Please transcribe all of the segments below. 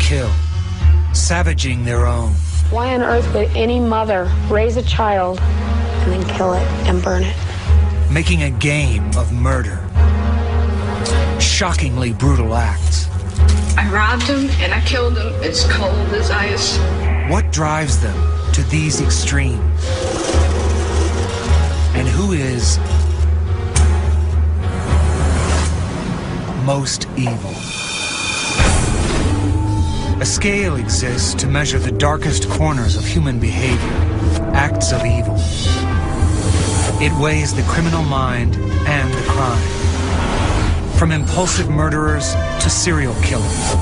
kill, savaging their own. Why on earth would any mother raise a child and then kill it and burn it? Making a game of murder. Shockingly brutal acts. I robbed him and I killed him. It's cold as ice. What drives them to these extremes? And who is most evil? A scale exists to measure the darkest corners of human behavior, acts of evil. It weighs the criminal mind and the crime. From impulsive murderers to serial killers.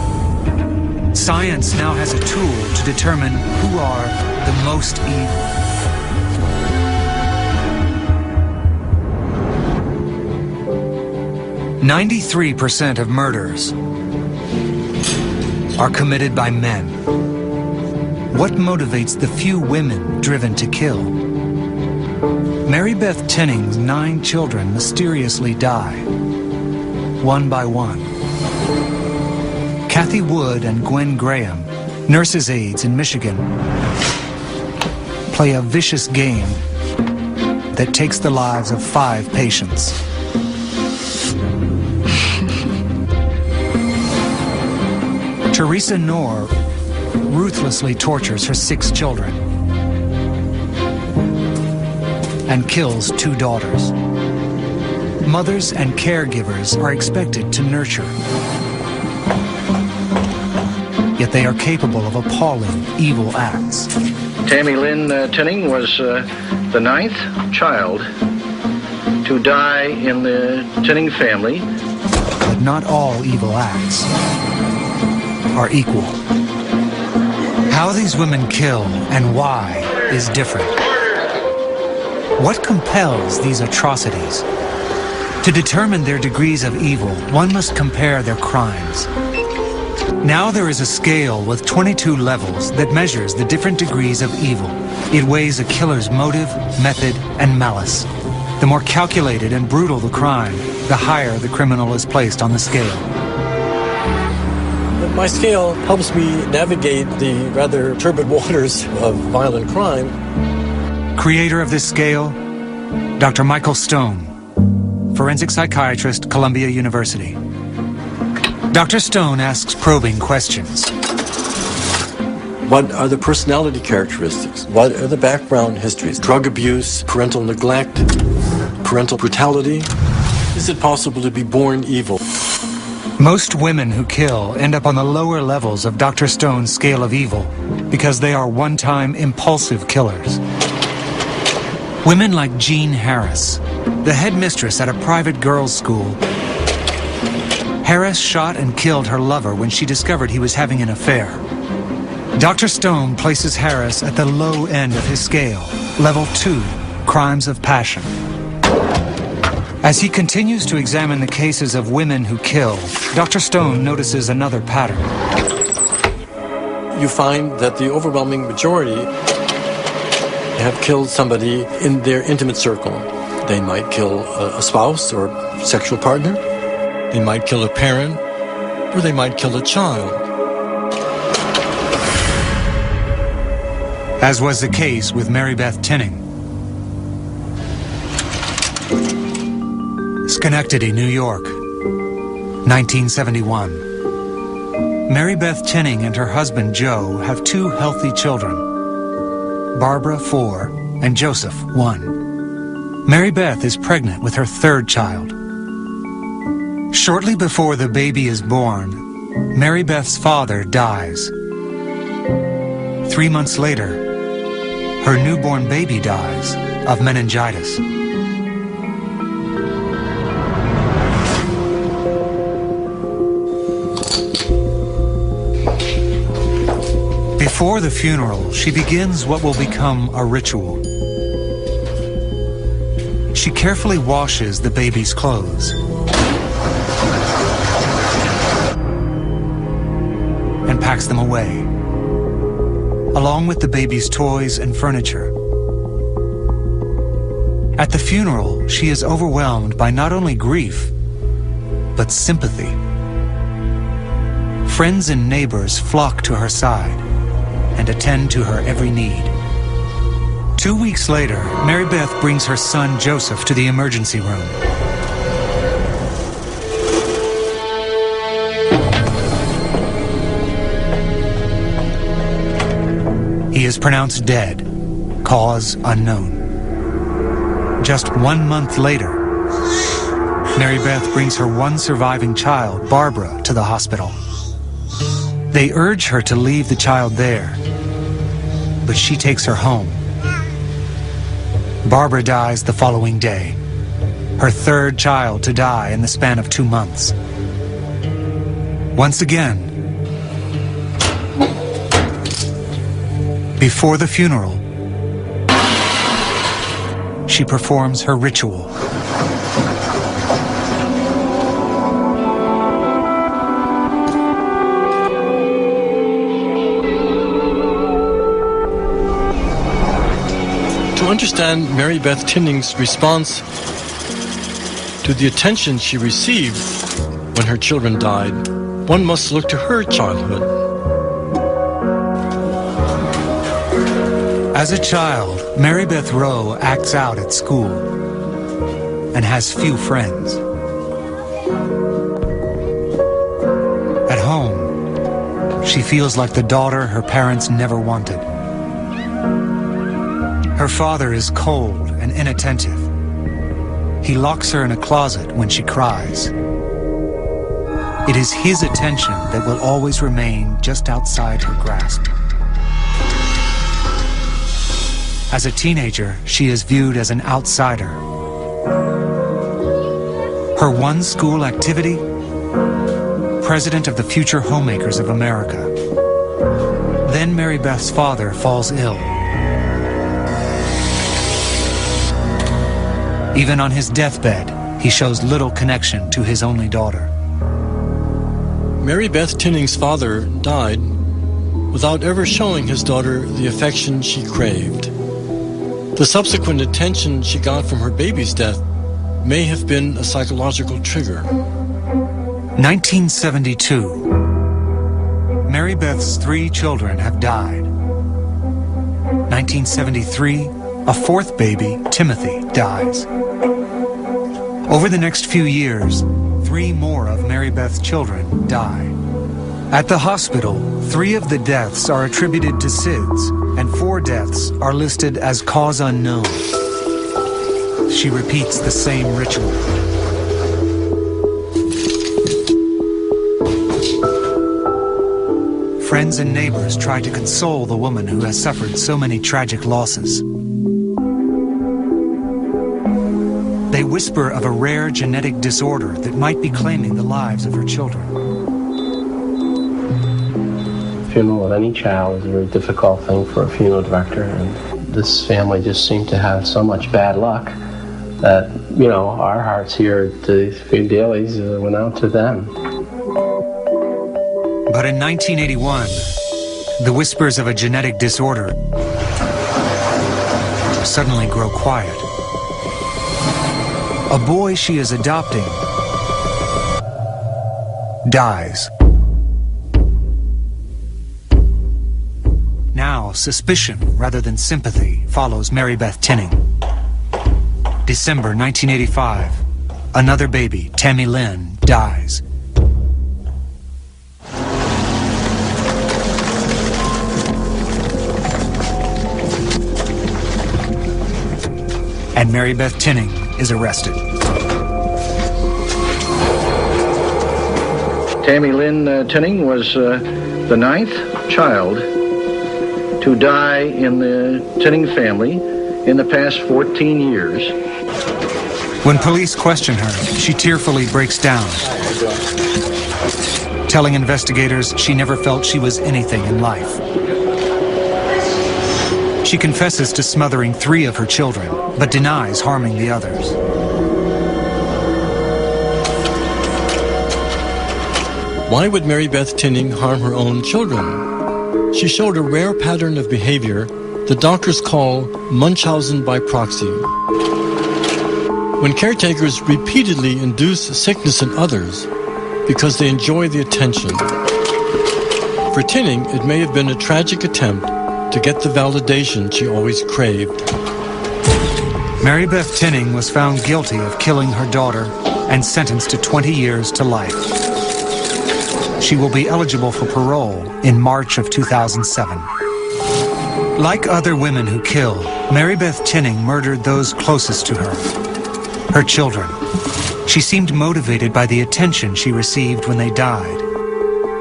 Science now has a tool to determine who are the most evil. "93% of murders are committed by men. What motivates the few women driven to kill? Mary Beth Tenning's 9 children mysteriously die, one by one. Kathy Wood and Gwen Graham, nurses' aides in Michigan, play a vicious game that takes the lives of 5 patients. Teresa Knorr ruthlessly tortures her 6 children and kills 2 daughters. Mothers and caregivers are expected to nurture. Yet they are capable of appalling evil acts. Tammy Lynn Tenning was the 9th child to die in the Tenning family. But not all evil acts are equal. How these women kill and why is different. What compels these atrocities? To determine their degrees of evil, one must compare their crimes. Now there is a scale with 22 levels that measures the different degrees of evil. It weighs a killer's motive, method, and malice. The more calculated and brutal the crime, the higher the criminal is placed on the scale. My scale helps me navigate the rather turbid waters of violent crime. Creator of this scale, Dr. Michael Stone, forensic psychiatrist, Columbia University. Dr. Stone asks probing questions. What are the personality characteristics? What are the background histories? Drug abuse, parental neglect, parental brutality? Is it possible to be born evil? Most women who kill end up on the lower levels of Dr. Stone's scale of evil because they are one-time impulsive killers. Women like Jean Harris, the headmistress at a private girls' school. Harris shot and killed her lover when she discovered he was having an affair. Dr. Stone places Harris at the low end of his scale, level 2, crimes of passion. As he continues to examine the cases of women who kill, Dr. Stone notices another pattern. You find that the overwhelming majority have killed somebody in their intimate circle. They might kill a spouse or sexual partner. They might kill a parent, or they might kill a child. As was the case with Mary Beth Tinning. Schenectady, New York, 1971. Mary Beth Tinning and her husband Joe have 2 healthy children, Barbara, 4, and Joseph, 1. Mary Beth is pregnant with her 3rd child. Shortly before the baby is born, Mary Beth's father dies. 3 months later, her newborn baby dies of meningitis. Before the funeral, she begins what will become a ritual. She carefully washes the baby's clothes and packs them away, along with the baby's toys and furniture. At the funeral, she is overwhelmed by not only grief, but sympathy. friends and neighbors flock to her side and attend to her every need. 2 weeks later, Mary Beth brings her son Joseph to the emergency room. He is pronounced dead, cause unknown. Just 1 month later, Mary Beth brings her one surviving child, Barbara, to the hospital. They urge her to leave the child there, but she takes her home. Barbara dies the following day, her third child to die in the span of 2 months. Once again, before the funeral, she performs her ritual. To understand Mary Beth Tinning's response to the attention she received when her children died, one must look to her childhood. As a child, Mary Beth Rowe acts out at school and has few friends. At home, she feels like the daughter her parents never wanted. Her father is cold and inattentive. He locks her in a closet when she cries. It is his attention that will always remain just outside her grasp. As a teenager, she is viewed as an outsider. Her one school activity? President of the Future Homemakers of America. Then Mary Beth's father falls ill. Even on his deathbed, he shows little connection to his only daughter. Mary Beth Tinning's father died without ever showing his daughter the affection she craved. The subsequent attention she got from her baby's death may have been a psychological trigger. 1972. Mary Beth's 3 children have died. 1973, a 4th baby, Timothy, dies. Over the next few years, 3 more of Mary Beth's children die. At the hospital, 3 of the deaths are attributed to SIDS, and 4 deaths are listed as cause unknown. She repeats the same ritual. Friends and neighbors try to console the woman who has suffered so many tragic losses. They whisper of a rare genetic disorder that might be claiming the lives of her children. The funeral of any child is a very difficult thing for a funeral director, and this family just seemed to have so much bad luck that, you know, our hearts here at the Food Dailies went out to them. But in 1981, the whispers of a genetic disorder suddenly grow quiet. A boy she is adopting dies. Now, suspicion rather than sympathy follows Mary Beth Tinning. December 1985, another baby, Tammy Lynn, dies. And Mary Beth Tinning is arrested. Tammy Lynn Tinning was the 9th child to die in the Tinning family in the past 14 years. When police question her, she tearfully breaks down, telling investigators she never felt she was anything in life. She confesses to smothering 3 of her children, but denies harming the others. Why would Mary Beth Tinning harm her own children? She showed a rare pattern of behavior that doctors call Munchausen by proxy. When caretakers repeatedly induce sickness in others because they enjoy the attention, For Tinning, it may have been a tragic attempt to get the validation she always craved. Mary Beth Tinning was found guilty of killing her daughter and sentenced to 20 years to life. She will be eligible for parole in March of 2007. Like other women who kill, Mary Beth Tinning murdered those closest to her, her children. She seemed motivated by the attention she received when they died.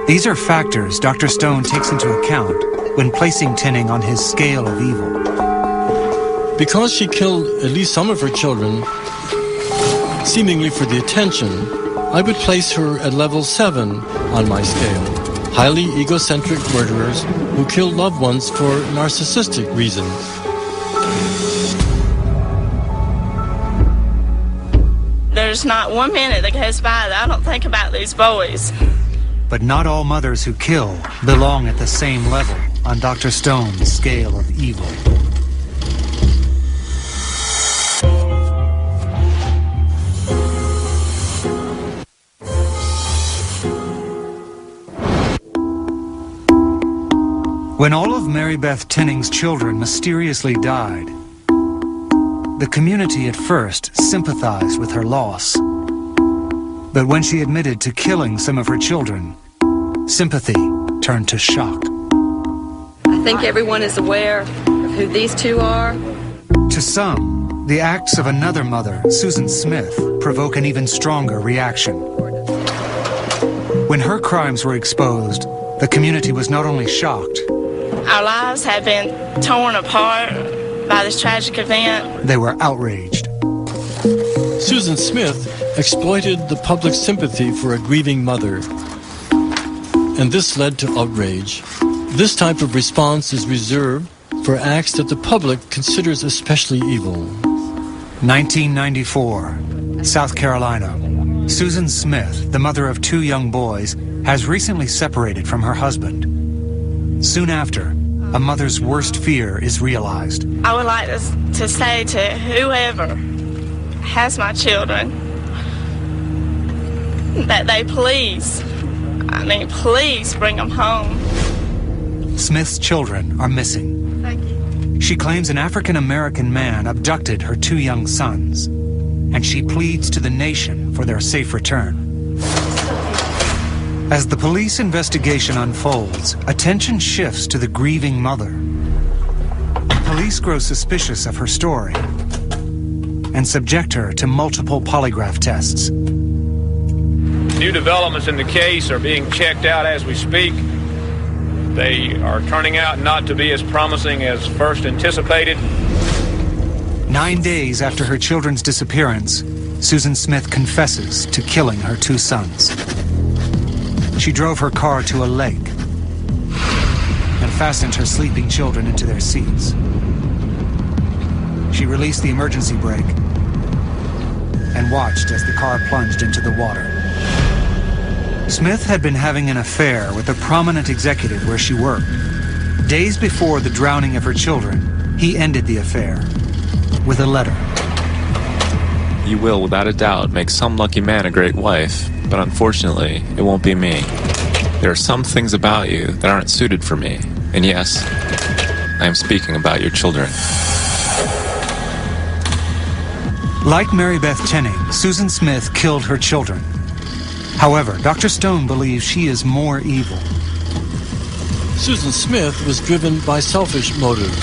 These are factors Dr. Stone takes into account when placing Tinning on his scale of evil. Because she killed at least some of her children, seemingly for the attention, I would place her at level 7 on my scale. Highly egocentric murderers who kill loved ones for narcissistic reasons. There's not 1 minute that goes by that I don't think about these boys. But not all mothers who kill belong at the same level on Dr. Stone's scale of evil. When all of Mary Beth Tinning's children mysteriously died, the community at first sympathized with her loss. But when she admitted to killing some of her children, sympathy turned to shock. I think everyone is aware of who these two are. To some, the acts of another mother, Susan Smith, provoke an even stronger reaction. When her crimes were exposed, the community was not only shocked, Our lives have been torn apart by this tragic event. they were outraged. Susan Smith exploited the public sympathy for a grieving mother, and this led to outrage. This type of response is reserved for acts that the public considers especially evil. 1994, South Carolina. Susan Smith, the mother of 2 young boys, has recently separated from her husband. Soon after, a mother's worst fear is realized. I would like to say to whoever has my children that they please bring them home. Smith's children are missing. Thank you. She claims an African-American man abducted her 2 young sons, and she pleads to the nation for their safe return. As the police investigation unfolds, attention shifts to the grieving mother. Police grow suspicious of her story and subject her to multiple polygraph tests. New developments in the case are being checked out as we speak. They are turning out not to be as promising as first anticipated. 9 days after her children's disappearance, Susan Smith confesses to killing her 2 sons. She drove her car to a lake and fastened her sleeping children into their seats. She released the emergency brake and watched as the car plunged into the water. Smith had been having an affair with a prominent executive where she worked. Days before the drowning of her children, he ended the affair with a letter. You will, without a doubt, make some lucky man a great wife, but unfortunately, it won't be me. There are some things about you that aren't suited for me, and yes, I am speaking about your children. Like Mary Beth Tinning, Susan Smith killed her children. However, Dr. Stone believes she is more evil. Susan Smith was driven by selfish motives.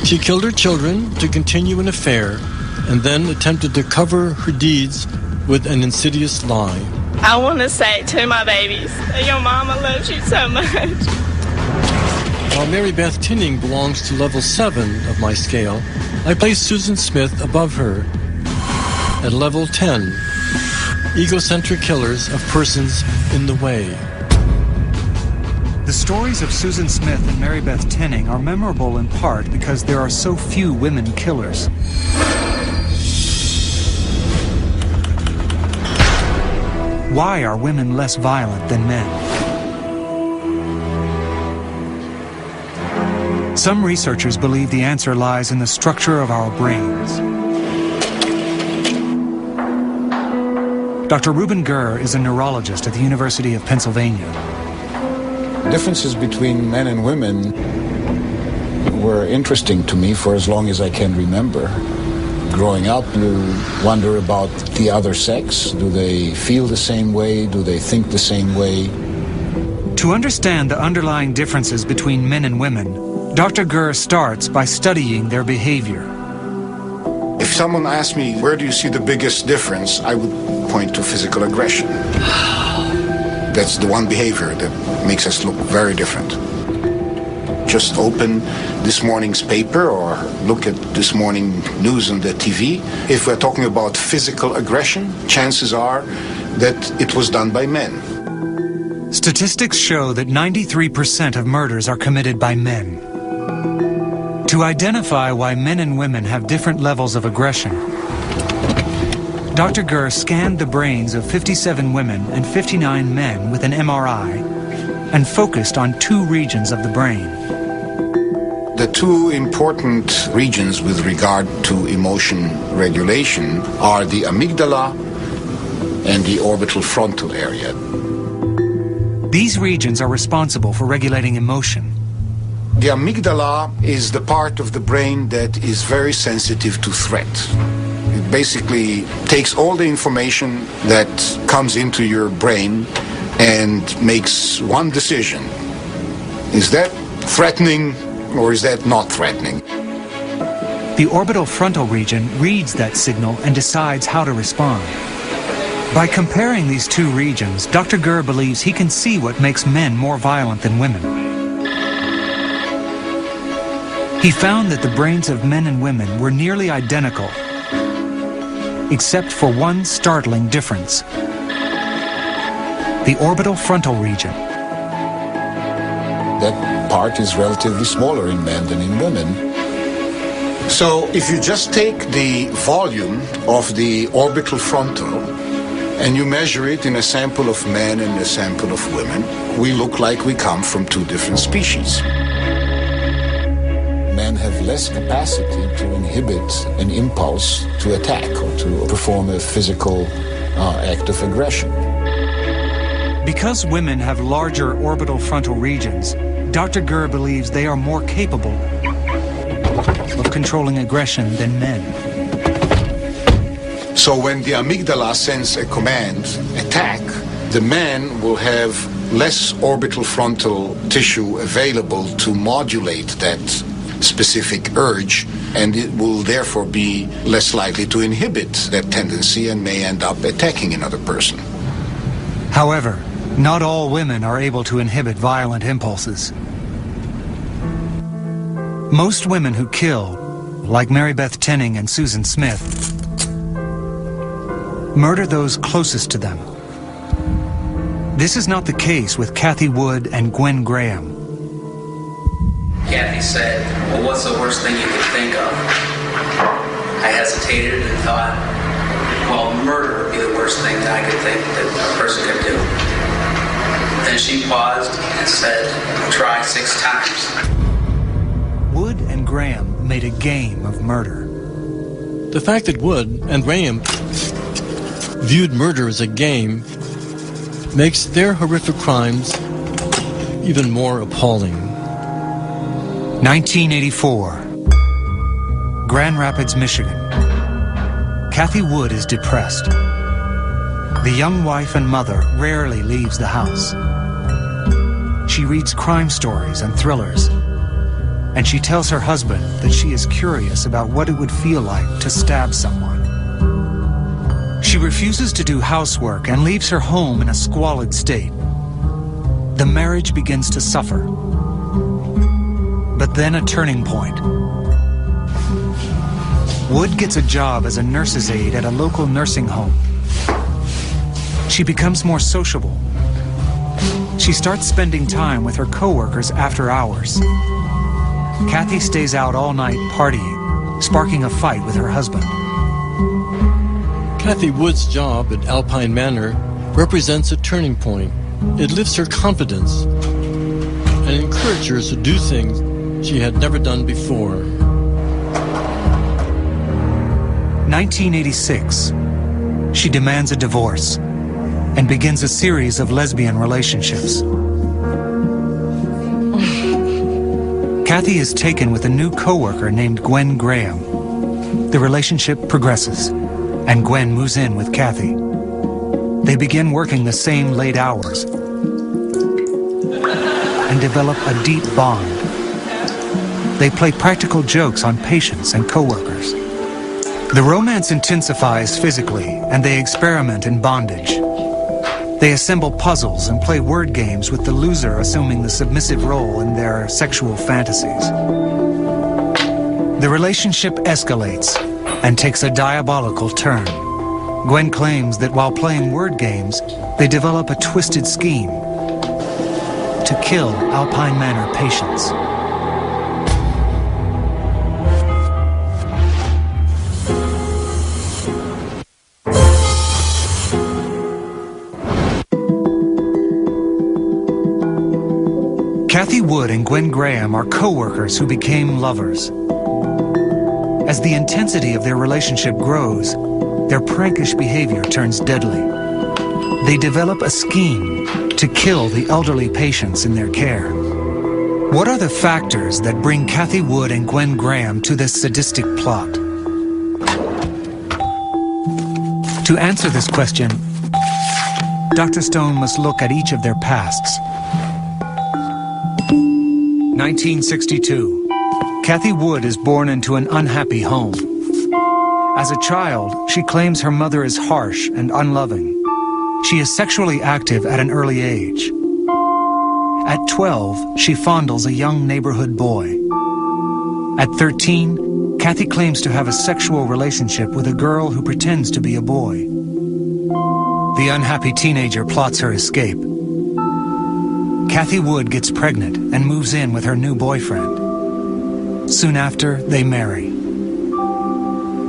She killed her children to continue an affair and then attempted to cover her deeds with an insidious lie. I want to say to my babies that your mama loves you so much. While Mary Beth Tinning belongs to level 7 of my scale, I place Susan Smith above her at level 10, egocentric killers of persons in the way. The stories of Susan Smith and Mary Beth Tinning are memorable in part because there are so few women killers. Why are women less violent than men? Some researchers believe the answer lies in the structure of our brains. Dr. Reuben Gur is a neurologist at the University of Pennsylvania. Differences between men and women were interesting to me for as long as I can remember. Growing up, you wonder about the other sex. Do they feel the same way? Do they think the same way? To understand the underlying differences between men and women, Dr. Gurr starts by studying their behavior. If someone asked me, where do you see the biggest difference, I would point to physical aggression. That's the one behavior that makes us look very different. Just open this morning's paper or look at this morning news on the TV. If we're talking about physical aggression, chances are that it was done by men. Statistics show that 93% of murders are committed by men. To identify why men and women have different levels of aggression, Dr. Gurr scanned the brains of 57 women and 59 men with an MRI and focused on 2 regions of the brain. The 2 important regions with regard to emotion regulation are the amygdala and the orbital frontal area. These regions are responsible for regulating emotion. The amygdala is the part of the brain that is very sensitive to threat. It basically takes all the information that comes into your brain and makes one decision. Is that threatening or is that not threatening? The orbital frontal region reads that signal and decides how to respond. By comparing these 2 regions, Dr. Gurr believes he can see what makes men more violent than women. He found that the brains of men and women were nearly identical, except for one startling difference: the orbital frontal region. That part is relatively smaller in men than in women. So if you just take the volume of the orbital frontal and you measure it in a sample of men and a sample of women, we look like we come from 2 different species. Men have less capacity to inhibit an impulse to attack or to perform a physical act of aggression. Because women have larger orbital frontal regions, Dr. Gurr believes they are more capable of controlling aggression than men. So when the amygdala sends a command, attack, the man will have less orbital frontal tissue available to modulate that specific urge, and it will therefore be less likely to inhibit that tendency and may end up attacking another person. However, not all women are able to inhibit violent impulses. Most women who kill, like Mary Beth Tenning and Susan Smith, murder those closest to them. This is not the case with Kathy Wood and Gwen Graham. Kathy said, well, what's the worst thing you could think of? I hesitated and thought, well, murder would be the worst thing that I could think that a person could do. Then she paused and said, try 6 times. Wood and Graham made a game of murder. The fact that Wood and Graham viewed murder as a game makes their horrific crimes even more appalling. 1984, Grand Rapids, Michigan. Kathy Wood is depressed. The young wife and mother rarely leaves the house. She reads crime stories and thrillers, and she tells her husband that she is curious about what it would feel like to stab someone. She refuses to do housework and leaves her home in a squalid state. The marriage begins to suffer. But then a turning point. Wood gets a job as a nurse's aide at a local nursing home. She becomes more sociable. She starts spending time with her coworkers after hours. Kathy stays out all night partying, sparking a fight with her husband. Kathy Wood's job at Alpine Manor represents a turning point. It lifts her confidence and encourages her to do things she had never done before. 1986. She demands a divorce and begins a series of lesbian relationships. Kathy is taken with a new co-worker named Gwen Graham. The relationship progresses, and Gwen moves in with Kathy. They begin working the same late hours and develop a deep bond. They play practical jokes on patients and co-workers. The romance intensifies physically, and they experiment in bondage. They assemble puzzles and play word games with the loser assuming the submissive role in their sexual fantasies. The relationship escalates and takes a diabolical turn. Gwen claims that while playing word games, they develop a twisted scheme to kill Alpine Manor patients. Kathy Wood and Gwen Graham are co-workers who became lovers. As the intensity of their relationship grows, their prankish behavior turns deadly. They develop a scheme to kill the elderly patients in their care. What are the factors that bring Kathy Wood and Gwen Graham to this sadistic plot? To answer this question, Dr. Stone must look at each of their pasts. 1962. Kathy Wood is born into an unhappy home. As a child, she claims her mother is harsh and unloving. She is sexually active at an early age. At 12, she fondles a young neighborhood boy. At 13, Kathy claims to have a sexual relationship with a girl who pretends to be a boy. The unhappy teenager plots her escape. Kathy Wood gets pregnant and moves in with her new boyfriend. Soon after, they marry.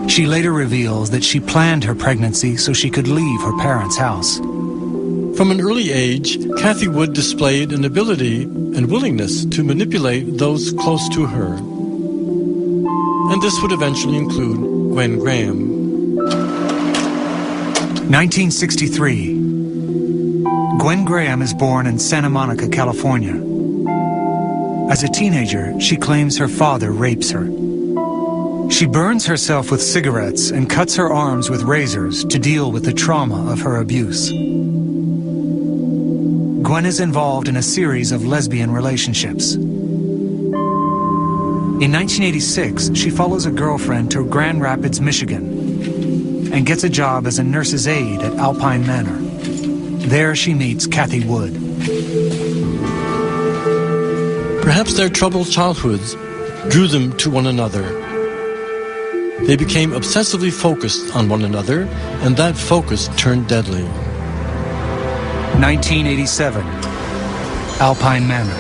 She later reveals that she planned her pregnancy so she could leave her parents' house. From an early age, Kathy Wood displayed an ability and willingness to manipulate those close to her. And this would eventually include Gwen Graham. 1963. Gwen Graham is born in Santa Monica, California. As a teenager, she claims her father rapes her. She burns herself with cigarettes and cuts her arms with razors to deal with the trauma of her abuse. Gwen is involved in a series of lesbian relationships. In 1986, she follows a girlfriend to Grand Rapids, Michigan, and gets a job as a nurse's aide at Alpine Manor. There she meets Kathy Wood. Perhaps their troubled childhoods drew them to one another. They became obsessively focused on one another, and that focus turned deadly. 1987, Alpine Manor.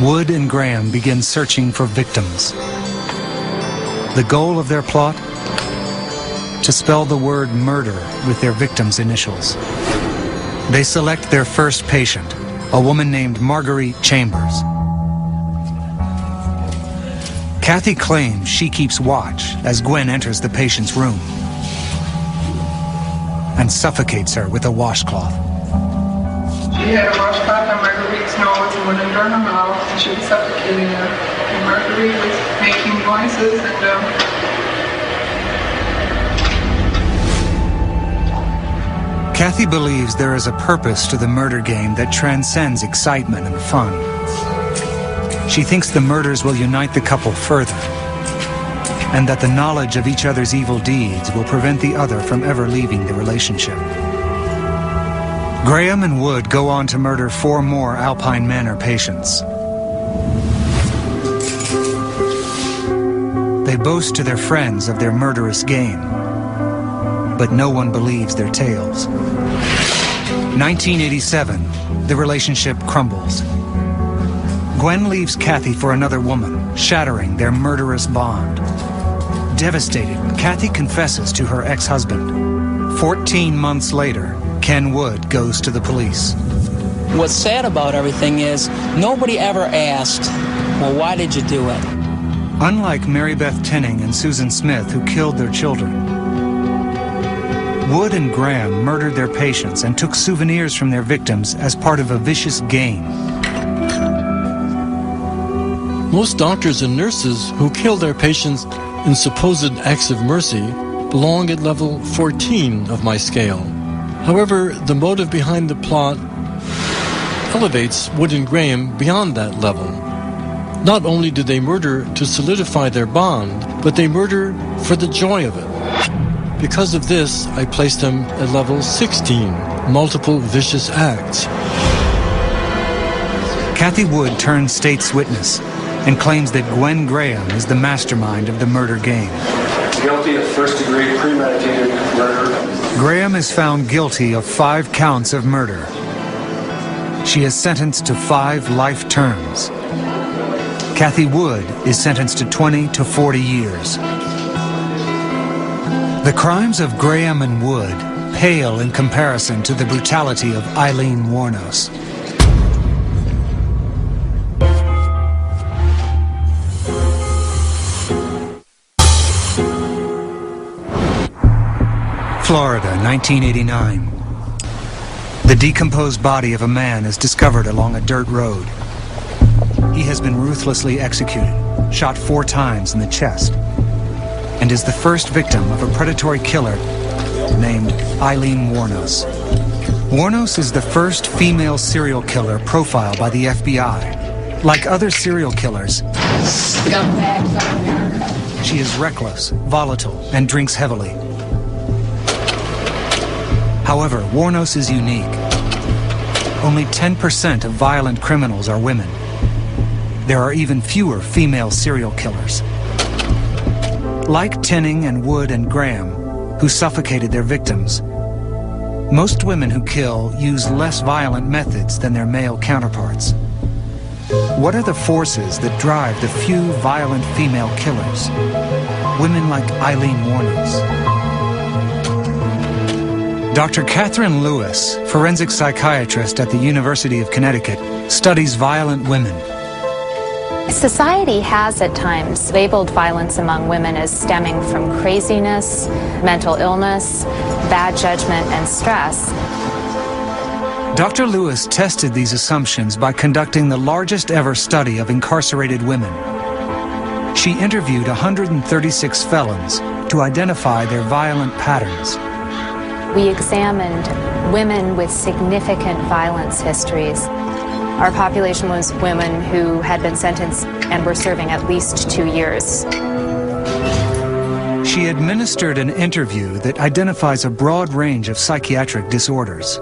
Wood and Graham begin searching for victims. The goal of their plot? To spell the word murder with their victims' initials. They select their first patient, a woman named Marguerite Chambers. Kathy claims she keeps watch as Gwen enters the patient's room and suffocates her with a washcloth. She had a washcloth on Marguerite's nose and wouldn't burn her mouth, and she was suffocating her. And Marguerite was making noises and Kathy believes there is a purpose to the murder game that transcends excitement and fun. She thinks the murders will unite the couple further, and that the knowledge of each other's evil deeds will prevent the other from ever leaving the relationship. Graham and Wood go on to murder 4 more Alpine Manor patients. They boast to their friends of their murderous game, but no one believes their tales. 1987, the relationship crumbles. Gwen leaves Kathy for another woman, shattering their murderous bond. Devastated, Kathy confesses to her ex-husband. 14 months later, Ken Wood goes to the police. What's sad about everything is nobody ever asked, well, why did you do it? Unlike Mary Beth Tinning and Susan Smith, who killed their children, Wood and Graham murdered their patients and took souvenirs from their victims as part of a vicious game. Most doctors and nurses who kill their patients in supposed acts of mercy belong at level 14 of my scale. However, the motive behind the plot elevates Wood and Graham beyond that level. Not only do they murder to solidify their bond, but they murder for the joy of it. Because of this, I place them at level 16, multiple vicious acts. Kathy Wood turns state's witness and claims that Gwen Graham is the mastermind of the murder game. Guilty of first-degree premeditated murder. Graham is found guilty of 5 counts of murder. She is sentenced to 5 life terms. Kathy Wood is sentenced to 20 to 40 years. The crimes of Graham and Wood pale in comparison to the brutality of Eileen Wuornos. Florida, 1989. The decomposed body of a man is discovered along a dirt road. He has been ruthlessly executed, shot 4 times in the chest, and is the first victim of a predatory killer named Eileen Wuornos. Wuornos is the first female serial killer profiled by the FBI. Like other serial killers, she is reckless, volatile, and drinks heavily. However, Wuornos is unique. Only 10% of violent criminals are women. There are even fewer female serial killers. Like Tinning and Wood and Graham, who suffocated their victims, most women who kill use less violent methods than their male counterparts. What are the forces that drive the few violent female killers? Women like Eileen Wuornos. Dr. Catherine Lewis, forensic psychiatrist at the University of Connecticut, studies violent women. Society has at times labeled violence among women as stemming from craziness, mental illness, bad judgment, and stress. Dr. Lewis tested these assumptions by conducting the largest ever study of incarcerated women. She interviewed 136 felons to identify their violent patterns. We examined women with significant violence histories. Our population was women who had been sentenced and were serving at least 2 years. She administered an interview that identifies a broad range of psychiatric disorders.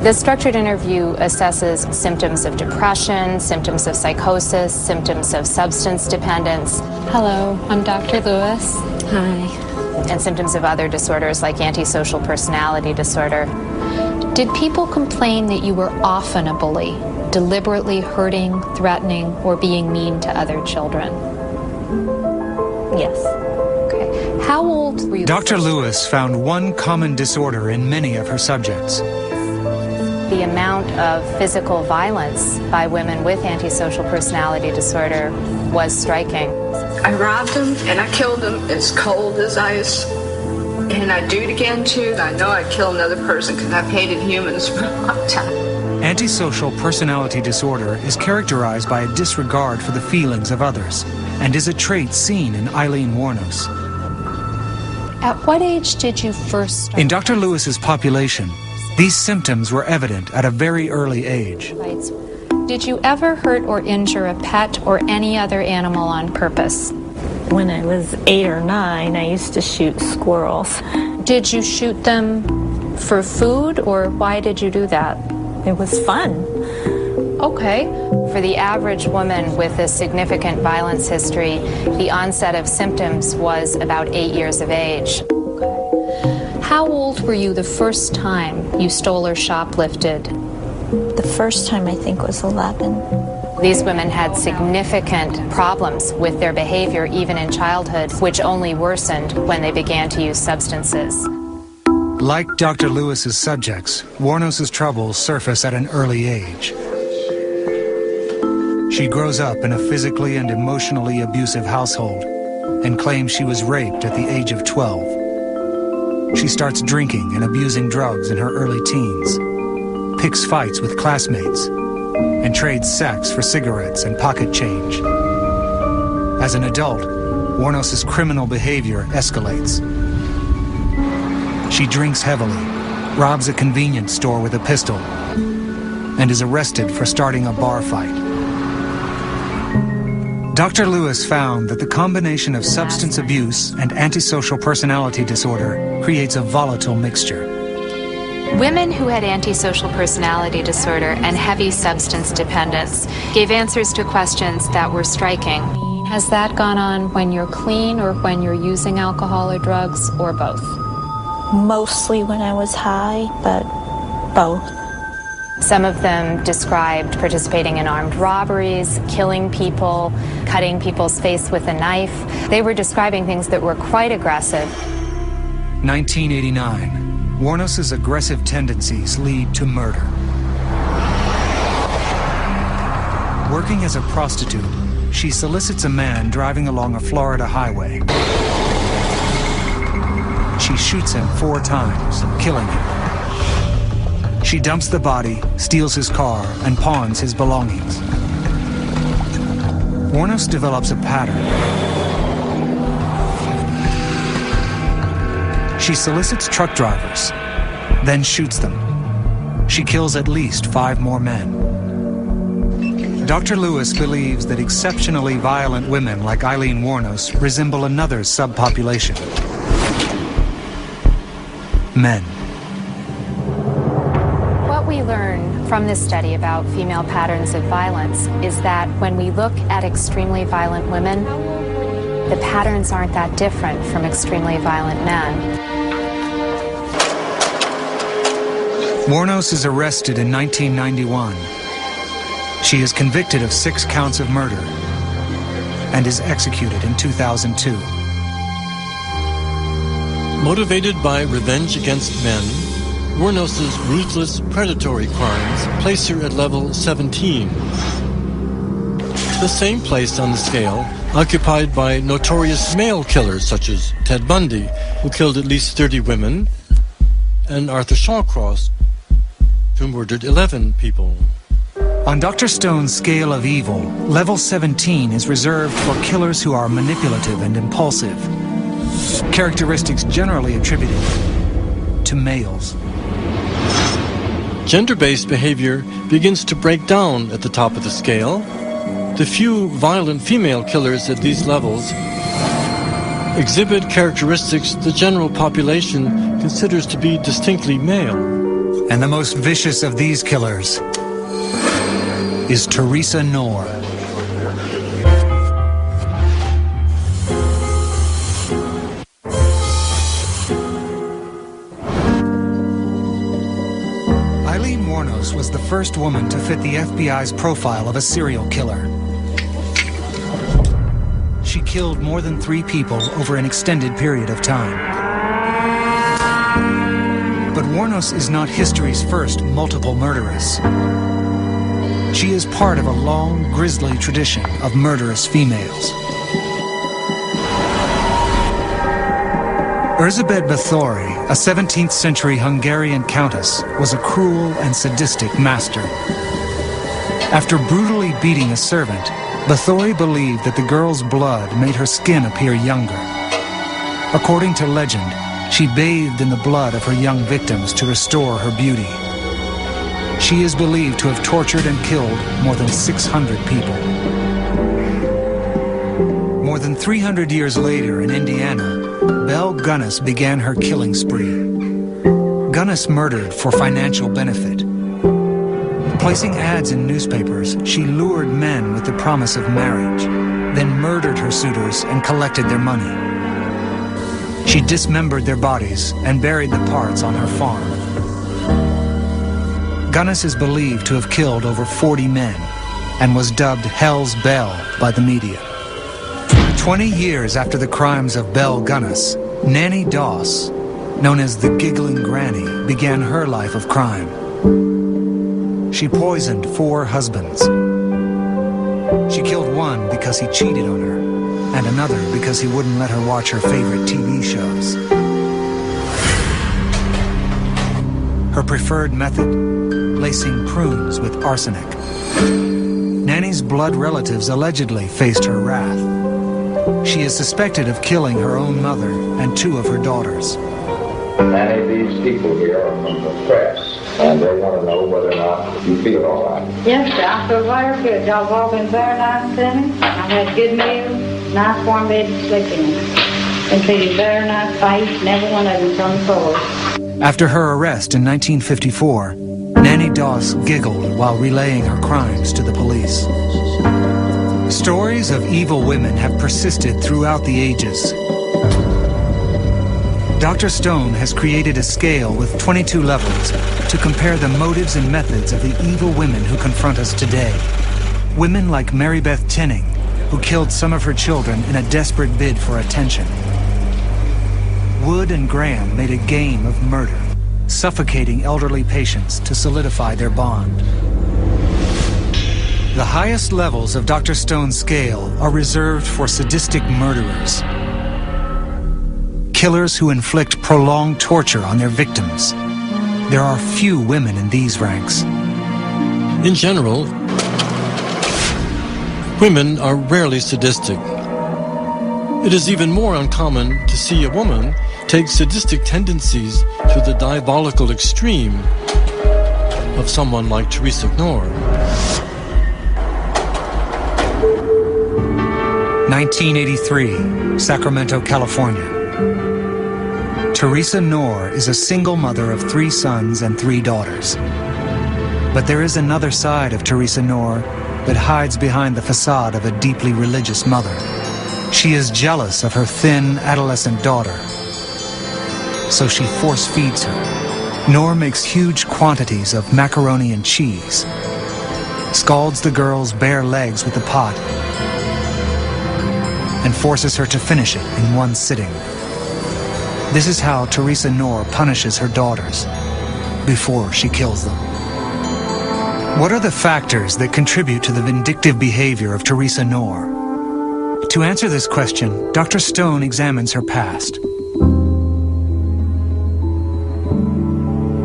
The structured interview assesses symptoms of depression, symptoms of psychosis, symptoms of substance dependence. Hello, I'm Dr. Lewis. Hi. And symptoms of other disorders like antisocial personality disorder. Did people complain that you were often a bully, deliberately hurting, threatening, or being mean to other children? Yes. Okay. How old were you? Dr. Lewis found one common disorder in many of her subjects. The amount of physical violence by women with antisocial personality disorder was striking. I robbed him and I killed him as cold as ice. And I'd do it again too. I know I'd kill another person because I've hated humans for a long time. Antisocial personality disorder is characterized by a disregard for the feelings of others and is a trait seen in Eileen Wuornos. At what age did you first start? In Dr. Lewis's population, these symptoms were evident at a very early age. Did you ever hurt or injure a pet or any other animal on purpose? When I was 8 or 9, I used to shoot squirrels. Did you shoot them for food, or why did you do that? It was fun. Okay. For the average woman with a significant violence history, the onset of symptoms was about 8 years of age. How old were you the first time you stole or shoplifted? The first time I think was 11. These women had significant problems with their behavior even in childhood, which only worsened when they began to use substances. Like Dr. Lewis's subjects, Wuornos' troubles surface at an early age. She grows up in a physically and emotionally abusive household and claims she was raped at the age of 12. She starts drinking and abusing drugs in her early teens, picks fights with classmates, and trades sex for cigarettes and pocket change. As an adult, Wuornos' criminal behavior escalates. She drinks heavily, robs a convenience store with a pistol, and is arrested for starting a bar fight. Dr. Lewis found that the combination of substance abuse and antisocial personality disorder creates a volatile mixture. Women who had antisocial personality disorder and heavy substance dependence gave answers to questions that were striking. Has that gone on when you're clean or when you're using alcohol or drugs, or both? Mostly when I was high, but both. Some of them described participating in armed robberies, killing people, cutting people's face with a knife. They were describing things that were quite aggressive. 1989. Wuornos' aggressive tendencies lead to murder. Working as a prostitute, she solicits a man driving along a Florida highway. She shoots him 4 times, killing him. She dumps the body, steals his car, and pawns his belongings. Wuornos develops a pattern. She solicits truck drivers, then shoots them. She kills at least 5 more men. Dr. Lewis believes that exceptionally violent women like Aileen Wuornos resemble another subpopulation: men. What we learn from this study about female patterns of violence is that when we look at extremely violent women, the patterns aren't that different from extremely violent men. Wuornos is arrested in 1991. She is convicted of 6 counts of murder and is executed in 2002. Motivated by revenge against men, Wuornos' ruthless predatory crimes place her at level 17. The same place on the scale occupied by notorious male killers such as Ted Bundy, who killed at least 30 women, and Arthur Shawcross, who murdered 11 people. On Dr. Stone's scale of evil, level 17 is reserved for killers who are manipulative and impulsive, characteristics generally attributed to males. Gender-based behavior begins to break down at the top of the scale. The few violent female killers at these levels exhibit characteristics the general population considers to be distinctly male. And the most vicious of these killers is Teresa Knorr. Aileen Wuornos was the first woman to fit the FBI's profile of a serial killer. She killed more than 3 people over an extended period of time. But Wuornos is not history's first multiple murderess. She is part of a long, grisly tradition of murderous females. Erzsébet Báthory, a 17th century Hungarian countess, was a cruel and sadistic master. After brutally beating a servant, Báthory believed that the girl's blood made her skin appear younger. According to legend, she bathed in the blood of her young victims to restore her beauty. She is believed to have tortured and killed more than 600 people. More than 300 years later in Indiana, Belle Gunness began her killing spree. Gunness murdered for financial benefit. Placing ads in newspapers, she lured men with the promise of marriage, then murdered her suitors and collected their money. She dismembered their bodies and buried the parts on her farm. Gunness is believed to have killed over 40 men and was dubbed Hell's Belle by the media. 20 years after the crimes of Belle Gunness, Nanny Doss, known as the Giggling Granny, began her life of crime. She poisoned 4 husbands. She killed one because he cheated on her, and another because he wouldn't let her watch her favorite TV shows. Her preferred method? Lacing prunes with arsenic. Nanny's blood relatives allegedly faced her wrath. She is suspected of killing her own mother and 2 of her daughters. Many of these people here are from the press, and they want to know whether or not you feel all right. Yes, sir. I feel very good. Y'all have all been very nice to me. I've had good meals, nice warm bed to sleep in. Been treated very nice by each and every one of them on the floor. After her arrest in 1954, Nanny Doss giggled while relaying her crimes to the police. Stories of evil women have persisted throughout the ages. Dr. Stone has created a scale with 22 levels to compare the motives and methods of the evil women who confront us today. Women like Mary Beth Tinning, who killed some of her children in a desperate bid for attention. Wood and Graham made a game of murder, suffocating elderly patients to solidify their bond. The highest levels of Dr. Stone's scale are reserved for sadistic murderers. Killers who inflict prolonged torture on their victims. There are few women in these ranks. In general, women are rarely sadistic. It is even more uncommon to see a woman take sadistic tendencies to the diabolical extreme of someone like Theresa Knorr. 1983, Sacramento, California. Theresa Knorr is a single mother of 3 sons and 3 daughters. But there is another side of Theresa Knorr that hides behind the facade of a deeply religious mother. She is jealous of her thin, adolescent daughter, so she force feeds her. Knorr makes huge quantities of macaroni and cheese, scalds the girl's bare legs with the pot, and forces her to finish it in one sitting. This is how Theresa Knorr punishes her daughters before she kills them. What are the factors that contribute to the vindictive behavior of Theresa Knorr? To answer this question, Dr. Stone examines her past.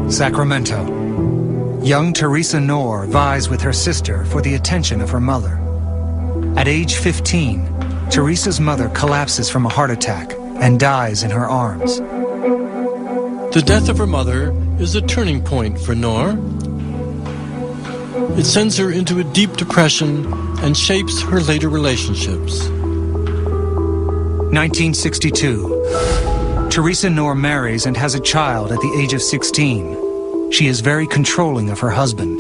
Sacramento. Young Theresa Knorr vies with her sister for the attention of her mother. At age 15, Theresa's mother collapses from a heart attack and dies in her arms. The death of her mother is a turning point for Knorr. It sends her into a deep depression and shapes her later relationships. 1962. Theresa Knorr marries and has a child at the age of 16. She is very controlling of her husband.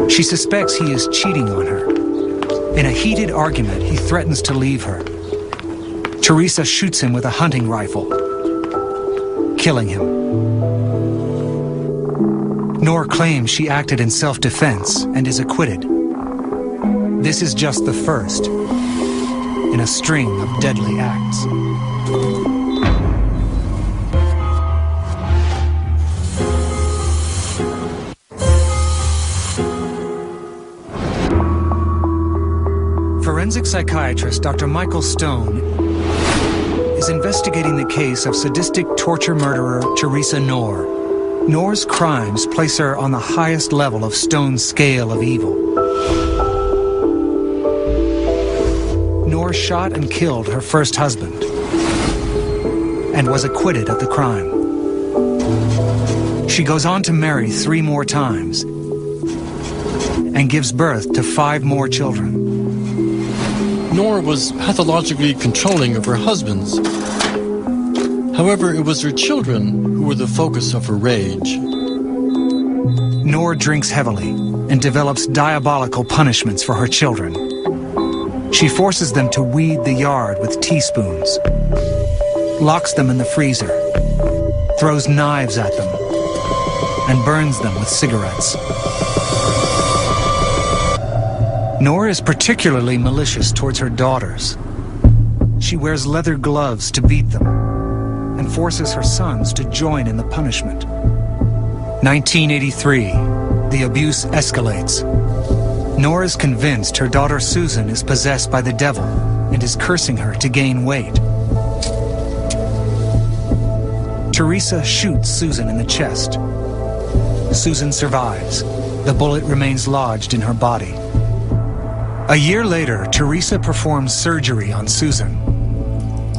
She suspects he is cheating on her. In a heated argument, he threatens to leave her. Theresa shoots him with a hunting rifle, killing him. Knorr claims she acted in self-defense and is acquitted. This is just the first in a string of deadly acts. Forensic psychiatrist Dr. Michael Stone is investigating the case of sadistic torture murderer Theresa Knorr. Knorr's crimes place her on the highest level of Stone's scale of evil. Knorr shot and killed her first husband and was acquitted of the crime. She goes on to marry 3 more times and gives birth to 5 more children. Knorr was pathologically controlling of her husbands. However, it was her children who were the focus of her rage. Knorr drinks heavily and develops diabolical punishments for her children. She forces them to weed the yard with teaspoons, locks them in the freezer, throws knives at them, and burns them with cigarettes. Knorr is particularly malicious towards her daughters. She wears leather gloves to beat them and forces her sons to join in the punishment. 1983, the abuse escalates. Knorr is convinced her daughter Susan is possessed by the devil and is cursing her to gain weight. Theresa shoots Susan in the chest. Susan survives. The bullet remains lodged in her body. A year later, Teresa performs surgery on Susan.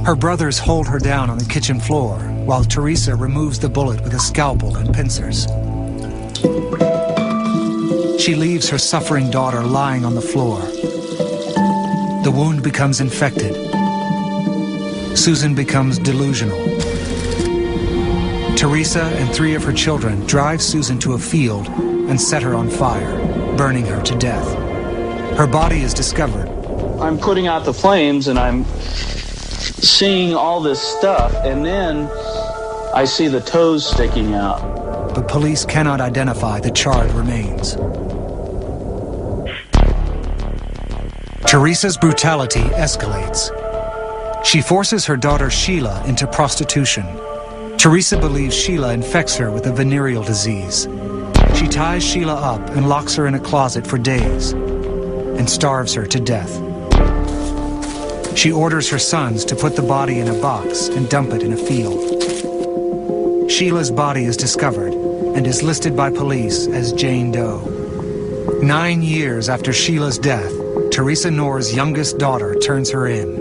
Her brothers hold her down on the kitchen floor while Teresa removes the bullet with a scalpel and pincers. She leaves her suffering daughter lying on the floor. The wound becomes infected. Susan becomes delusional. Teresa and 3 of her children drive Susan to a field and set her on fire, burning her to death. Her body is discovered. I'm putting out the flames and I'm seeing all this stuff, and then I see the toes sticking out. But police cannot identify the charred remains. Teresa's brutality escalates. She forces her daughter Sheila into prostitution. Teresa believes Sheila infects her with a venereal disease. She ties Sheila up and locks her in a closet for days and starves her to death. She orders her sons to put the body in a box and dump it in a field. Sheila's body is discovered and is listed by police as Jane Doe. 9 years after Sheila's death, Teresa Knorr's youngest daughter turns her in.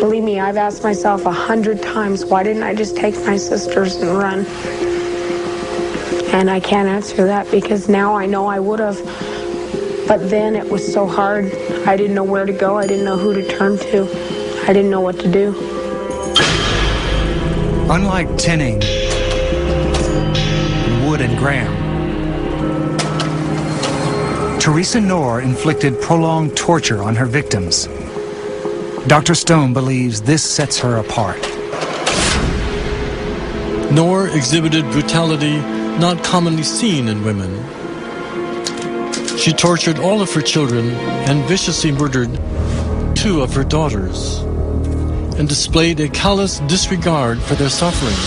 Believe me, I've asked myself 100 times, why didn't I just take my sisters and run? And I can't answer that because now I know I would have. But then it was so hard. I didn't know where to go. I didn't know who to turn to. I didn't know what to do. Unlike Tinning, Wood, and Graham, Teresa Knorr inflicted prolonged torture on her victims. Dr. Stone believes this sets her apart. Knorr exhibited brutality not commonly seen in women. She tortured all of her children and viciously murdered 2 of her daughters, and displayed a callous disregard for their suffering.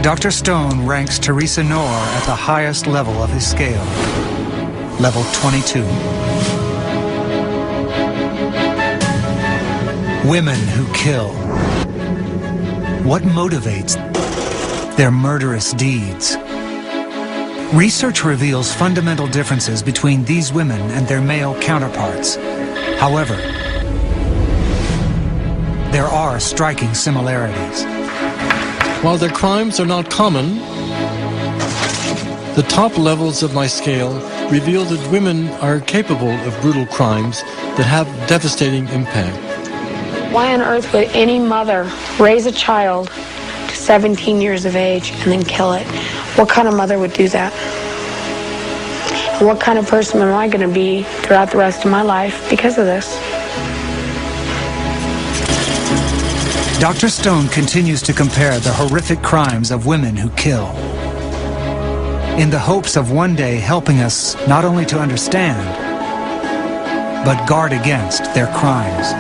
Dr. Stone ranks Teresa Knorr at the highest level of his scale, level 22. Women who kill. What motivates their murderous deeds? Research reveals fundamental differences between these women and their male counterparts. However, there are striking similarities. While their crimes are not common, the top levels of my scale reveal that women are capable of brutal crimes that have devastating impact. Why on earth would any mother raise a child to 17 years of age and then kill it? What kind of mother would do that? And what kind of person am I going to be throughout the rest of my life because of this? Dr. Stone continues to compare the horrific crimes of women who kill, in the hopes of one day helping us not only to understand, but guard against their crimes.